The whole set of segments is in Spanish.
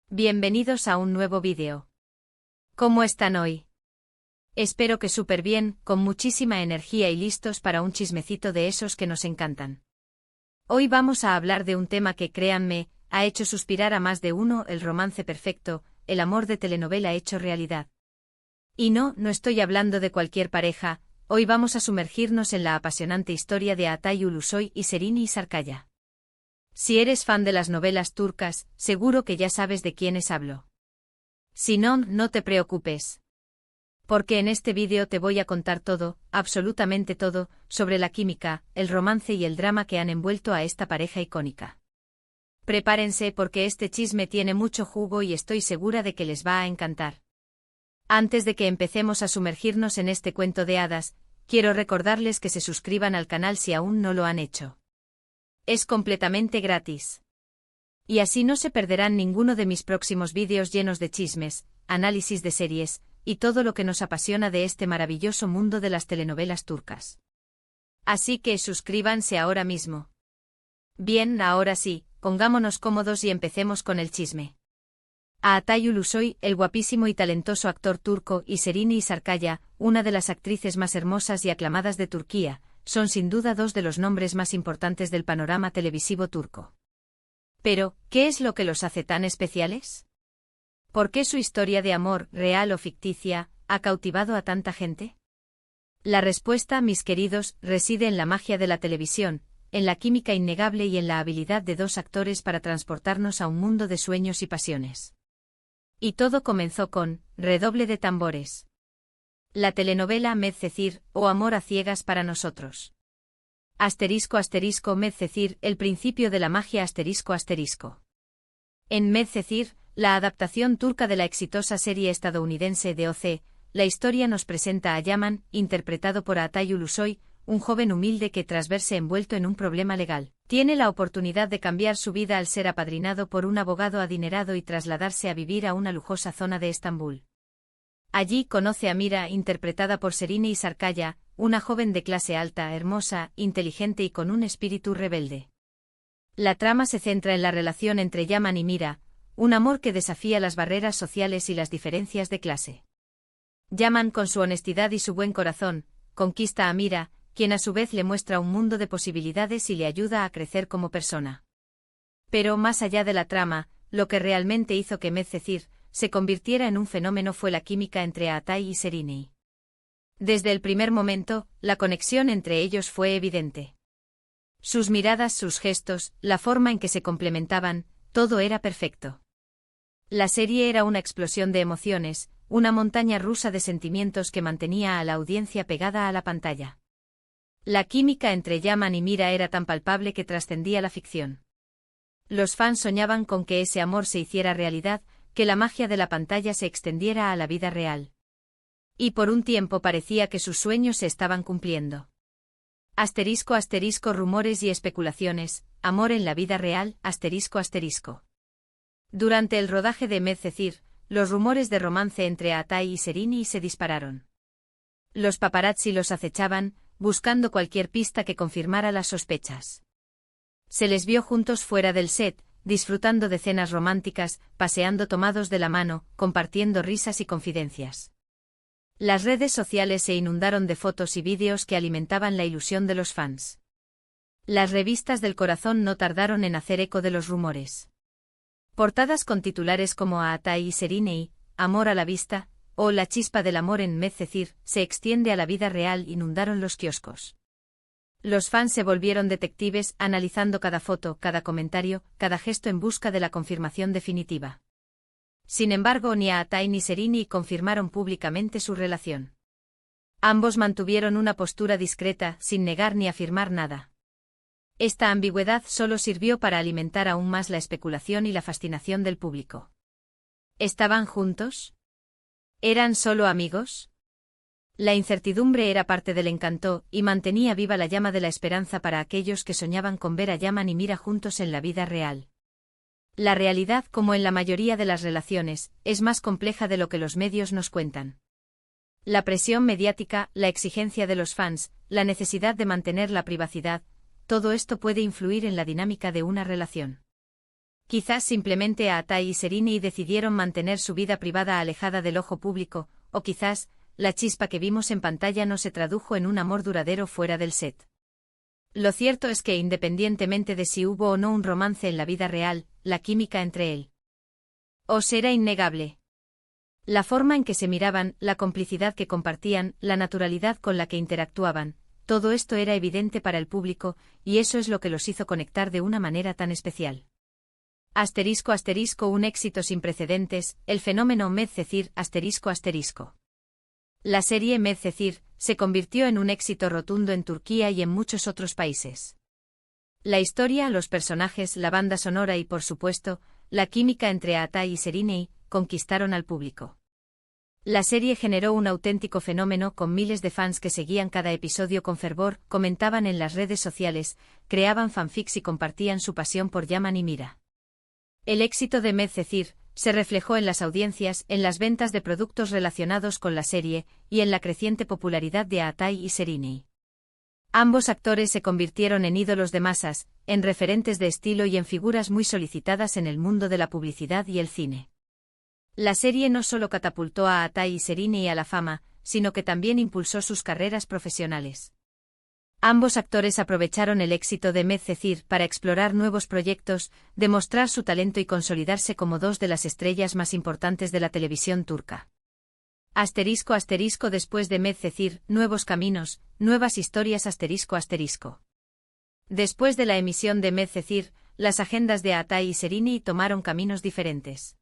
Bienvenidos a un nuevo vídeo. ¿Cómo están hoy? Espero que súper bien, con muchísima energía y listos para un chismecito de esos que nos encantan. Hoy vamos a hablar de un tema que, créanme, ha hecho suspirar a más de uno: el romance perfecto, el amor de telenovela hecho realidad. Y no estoy hablando de cualquier pareja. Hoy vamos a sumergirnos en la apasionante historia de Atay Ulusoy y Serini Sarkaya. Si eres fan de las novelas turcas, seguro que ya sabes de quiénes hablo. Si no, no te preocupes. Porque en este vídeo te voy a contar todo, absolutamente todo, sobre la química, el romance y el drama que han envuelto a esta pareja icónica. Prepárense porque este chisme tiene mucho jugo y estoy segura de que les va a encantar. Antes de que empecemos a sumergirnos en este cuento de hadas, quiero recordarles que se suscriban al canal si aún no lo han hecho. Es completamente gratis. Y así no se perderán ninguno de mis próximos vídeos llenos de chismes, análisis de series, y todo lo que nos apasiona de este maravilloso mundo de las telenovelas turcas. Así que suscríbanse ahora mismo. Bien, ahora sí, pongámonos cómodos y empecemos con el chisme. Atay Ulusoy, el guapísimo y talentoso actor turco, y Serini Sarkaya, una de las actrices más hermosas y aclamadas de Turquía, son sin duda dos de los nombres más importantes del panorama televisivo turco. Pero, ¿qué es lo que los hace tan especiales? ¿Por qué su historia de amor, real o ficticia, ha cautivado a tanta gente? La respuesta, mis queridos, reside en la magia de la televisión, en la química innegable y en la habilidad de dos actores para transportarnos a un mundo de sueños y pasiones. Y todo comenzó con redoble de tambores. La telenovela Medcezir, o Amor a ciegas para nosotros. ** Medcezir, el principio de la magia ***. En Medcezir, la adaptación turca de la exitosa serie estadounidense de OC, la historia nos presenta a Yaman, interpretado por Atay Ulusoy, un joven humilde que, tras verse envuelto en un problema legal, tiene la oportunidad de cambiar su vida al ser apadrinado por un abogado adinerado y trasladarse a vivir a una lujosa zona de Estambul. Allí conoce a Mira, interpretada por Serini Sarkaya, una joven de clase alta, hermosa, inteligente y con un espíritu rebelde. La trama se centra en la relación entre Yaman y Mira, un amor que desafía las barreras sociales y las diferencias de clase. Yaman, con su honestidad y su buen corazón, conquista a Mira, quien a su vez le muestra un mundo de posibilidades y le ayuda a crecer como persona. Pero más allá de la trama, lo que realmente hizo que Medcezir se convirtiera en un fenómeno fue la química entre Atay y Serini. Desde el primer momento, la conexión entre ellos fue evidente. Sus miradas, sus gestos, la forma en que se complementaban, todo era perfecto. La serie era una explosión de emociones, una montaña rusa de sentimientos que mantenía a la audiencia pegada a la pantalla. La química entre Yaman y Mira era tan palpable que trascendía la ficción. Los fans soñaban con que ese amor se hiciera realidad, que la magia de la pantalla se extendiera a la vida real. Y por un tiempo parecía que sus sueños se estaban cumpliendo. ***, rumores y especulaciones, amor en la vida real, ***. Durante el rodaje de Medcezir, los rumores de romance entre Atay y Serini se dispararon. Los paparazzi los acechaban, buscando cualquier pista que confirmara las sospechas. Se les vio juntos fuera del set, disfrutando de cenas románticas, paseando tomados de la mano, compartiendo risas y confidencias. Las redes sociales se inundaron de fotos y vídeos que alimentaban la ilusión de los fans. Las revistas del corazón no tardaron en hacer eco de los rumores. Portadas con titulares como Atay y Serini, Amor a la vista, o La chispa del amor en Medcezir, se extiende a la vida real, inundaron los kioscos. Los fans se volvieron detectives, analizando cada foto, cada comentario, cada gesto en busca de la confirmación definitiva. Sin embargo, ni Atay ni Serini confirmaron públicamente su relación. Ambos mantuvieron una postura discreta, sin negar ni afirmar nada. Esta ambigüedad solo sirvió para alimentar aún más la especulación y la fascinación del público. ¿Estaban juntos? ¿Eran solo amigos? La incertidumbre era parte del encanto, y mantenía viva la llama de la esperanza para aquellos que soñaban con ver a Yaman y Mira juntos en la vida real. La realidad, como en la mayoría de las relaciones, es más compleja de lo que los medios nos cuentan. La presión mediática, la exigencia de los fans, la necesidad de mantener la privacidad, todo esto puede influir en la dinámica de una relación. Quizás simplemente Atay y Serenei decidieron mantener su vida privada alejada del ojo público, o quizás, la chispa que vimos en pantalla no se tradujo en un amor duradero fuera del set. Lo cierto es que independientemente de si hubo o no un romance en la vida real, la química entre él os era innegable. La forma en que se miraban, la complicidad que compartían, la naturalidad con la que interactuaban, todo esto era evidente para el público, y eso es lo que los hizo conectar de una manera tan especial. ***, un éxito sin precedentes, el fenómeno Medcezir, ***. La serie Medcezir se convirtió en un éxito rotundo en Turquía y en muchos otros países. La historia, los personajes, la banda sonora y, por supuesto, la química entre Atay y Serenei conquistaron al público. La serie generó un auténtico fenómeno con miles de fans que seguían cada episodio con fervor, comentaban en las redes sociales, creaban fanfics y compartían su pasión por Yaman y Mira. El éxito de Medcezir se reflejó en las audiencias, en las ventas de productos relacionados con la serie, y en la creciente popularidad de Atay y Serenei. Ambos actores se convirtieron en ídolos de masas, en referentes de estilo y en figuras muy solicitadas en el mundo de la publicidad y el cine. La serie no solo catapultó a Atay y Serenei a la fama, sino que también impulsó sus carreras profesionales. Ambos actores aprovecharon el éxito de Medcezir para explorar nuevos proyectos, demostrar su talento y consolidarse como dos de las estrellas más importantes de la televisión turca. ***, después de Medcezir, nuevos caminos, nuevas historias ***. Después de la emisión de Medcezir, las agendas de Atay y Serenei tomaron caminos diferentes.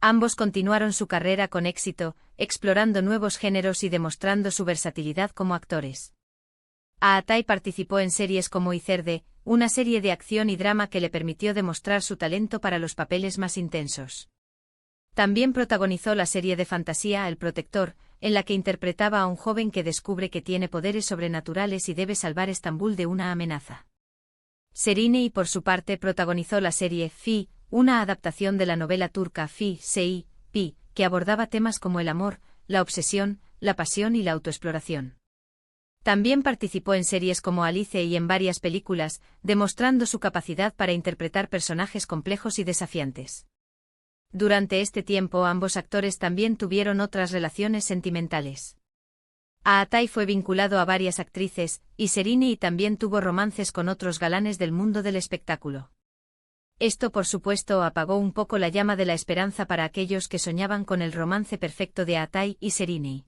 Ambos continuaron su carrera con éxito, explorando nuevos géneros y demostrando su versatilidad como actores. Atay participó en series como Izerde, una serie de acción y drama que le permitió demostrar su talento para los papeles más intensos. También protagonizó la serie de fantasía El Protector, en la que interpretaba a un joven que descubre que tiene poderes sobrenaturales y debe salvar Estambul de una amenaza. Serenei, por su parte, protagonizó la serie Fi, una adaptación de la novela turca Fi, Sei, Pi, que abordaba temas como el amor, la obsesión, la pasión y la autoexploración. También participó en series como Alice y en varias películas, demostrando su capacidad para interpretar personajes complejos y desafiantes. Durante este tiempo ambos actores también tuvieron otras relaciones sentimentales. Atay fue vinculado a varias actrices, y Serenei también tuvo romances con otros galanes del mundo del espectáculo. Esto por supuesto apagó un poco la llama de la esperanza para aquellos que soñaban con el romance perfecto de Atay y Serenei.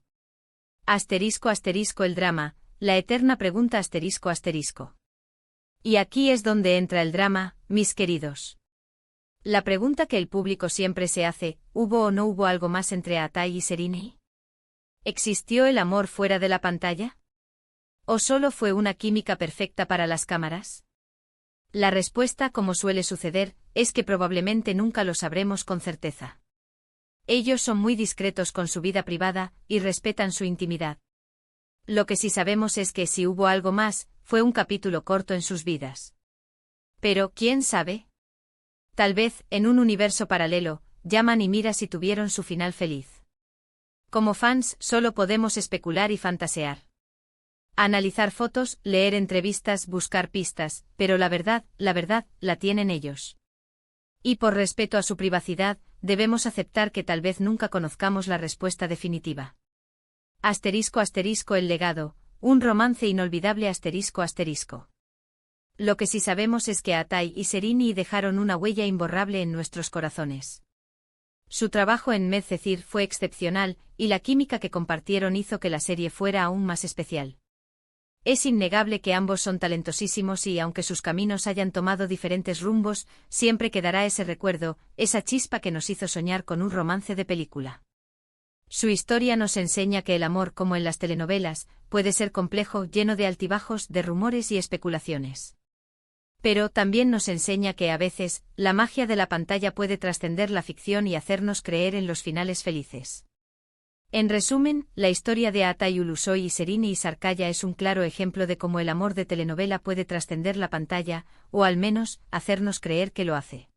***, el drama, la eterna pregunta ***. Y aquí es donde entra el drama, mis queridos. La pregunta que el público siempre se hace, ¿hubo o no hubo algo más entre Atay y Serenei? ¿Existió el amor fuera de la pantalla? ¿O solo fue una química perfecta para las cámaras? La respuesta, como suele suceder, es que probablemente nunca lo sabremos con certeza. Ellos son muy discretos con su vida privada, y respetan su intimidad. Lo que sí sabemos es que si hubo algo más, fue un capítulo corto en sus vidas. Pero, ¿quién sabe? Tal vez, en un universo paralelo, Yaman y Mira si tuvieron su final feliz. Como fans, solo podemos especular y fantasear. Analizar fotos, leer entrevistas, buscar pistas, pero la verdad, la tienen ellos. Y por respeto a su privacidad, debemos aceptar que tal vez nunca conozcamos la respuesta definitiva. ***, el legado, un romance inolvidable ***. Lo que sí sabemos es que Atay y Serenei dejaron una huella imborrable en nuestros corazones. Su trabajo en Medcezir fue excepcional, y la química que compartieron hizo que la serie fuera aún más especial. Es innegable que ambos son talentosísimos y aunque sus caminos hayan tomado diferentes rumbos, siempre quedará ese recuerdo, esa chispa que nos hizo soñar con un romance de película. Su historia nos enseña que el amor, como en las telenovelas, puede ser complejo, lleno de altibajos, de rumores y especulaciones. Pero también nos enseña que a veces, la magia de la pantalla puede trascender la ficción y hacernos creer en los finales felices. En resumen, la historia de Atay Ulusoy y Serenei Sarkaya es un claro ejemplo de cómo el amor de telenovela puede trascender la pantalla, o al menos, hacernos creer que lo hace.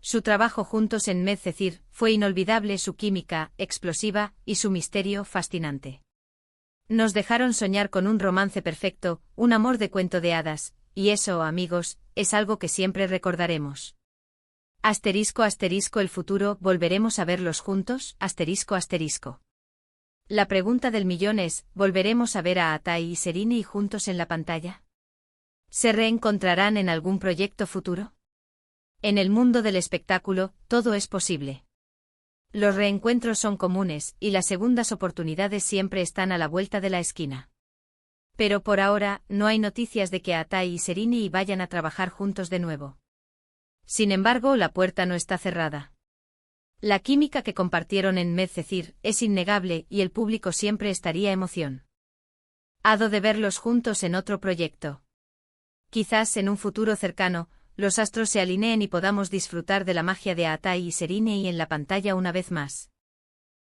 Su trabajo juntos en Medcezir fue inolvidable, su química, explosiva, y su misterio, fascinante. Nos dejaron soñar con un romance perfecto, un amor de cuento de hadas, y eso, amigos, es algo que siempre recordaremos. Asterisco asterisco el futuro, ¿volveremos a verlos juntos? Asterisco asterisco. La pregunta del millón es, ¿volveremos a ver a Atai y Serini juntos en la pantalla? ¿Se reencontrarán en algún proyecto futuro? En el mundo del espectáculo, todo es posible. Los reencuentros son comunes, y las segundas oportunidades siempre están a la vuelta de la esquina. Pero por ahora, no hay noticias de que Atai y Serini vayan a trabajar juntos de nuevo. Sin embargo, la puerta no está cerrada. La química que compartieron en Medcezir es innegable y el público siempre estaría emoción. Hado de verlos juntos en otro proyecto. Quizás en un futuro cercano, los astros se alineen y podamos disfrutar de la magia de Atai y Serini en la pantalla una vez más.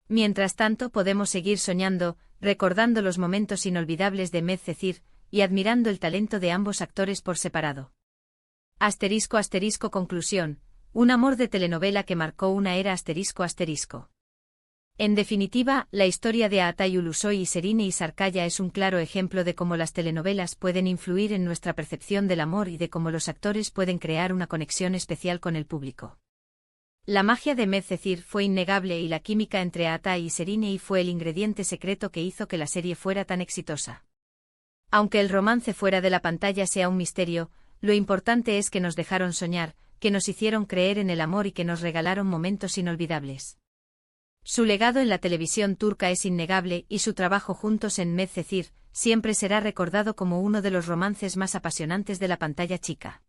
Mientras tanto, podemos seguir soñando, recordando los momentos inolvidables de Medcezir y admirando el talento de ambos actores por separado. Asterisco asterisco conclusión, un amor de telenovela que marcó una era asterisco asterisco. En definitiva, la historia de Atai Ulusoy y Serini Sarkaya es un claro ejemplo de cómo las telenovelas pueden influir en nuestra percepción del amor y de cómo los actores pueden crear una conexión especial con el público. La magia de Medcezir fue innegable y la química entre Atai y Serini fue el ingrediente secreto que hizo que la serie fuera tan exitosa. Aunque el romance fuera de la pantalla sea un misterio, lo importante es que nos dejaron soñar, que nos hicieron creer en el amor y que nos regalaron momentos inolvidables. Su legado en la televisión turca es innegable y su trabajo juntos en Medcezir siempre será recordado como uno de los romances más apasionantes de la pantalla chica.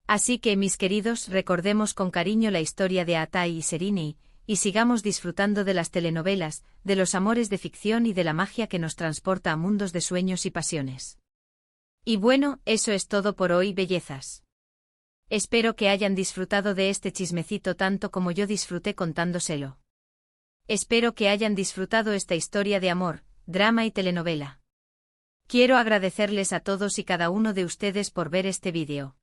Así que, mis queridos, recordemos con cariño la historia de Atai y Serini, y sigamos disfrutando de las telenovelas, de los amores de ficción y de la magia que nos transporta a mundos de sueños y pasiones. Y bueno, eso es todo por hoy, bellezas. Espero que hayan disfrutado de este chismecito tanto como yo disfruté contándoselo. Espero que hayan disfrutado esta historia de amor, drama y telenovela. Quiero agradecerles a todos y cada uno de ustedes por ver este vídeo.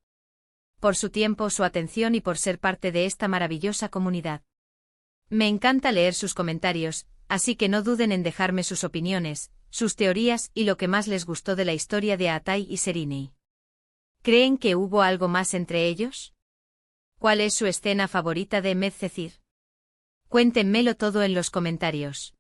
Por su tiempo, su atención y por ser parte de esta maravillosa comunidad. Me encanta leer sus comentarios, así que no duden en dejarme sus opiniones, sus teorías y lo que más les gustó de la historia de Atai y Serini. ¿Creen que hubo algo más entre ellos? ¿Cuál es su escena favorita de Medcezir? Cuéntenmelo todo en los comentarios.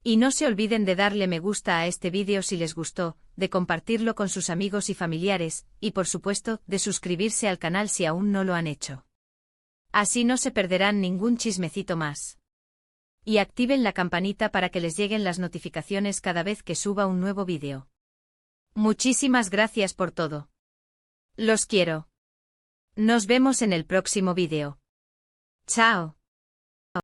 Y no se olviden de darle me gusta a este vídeo si les gustó, de compartirlo con sus amigos y familiares, y por supuesto, de suscribirse al canal si aún no lo han hecho. Así no se perderán ningún chismecito más. Y activen la campanita para que les lleguen las notificaciones cada vez que suba un nuevo vídeo. Muchísimas gracias por todo. Los quiero. Nos vemos en el próximo vídeo. Chao.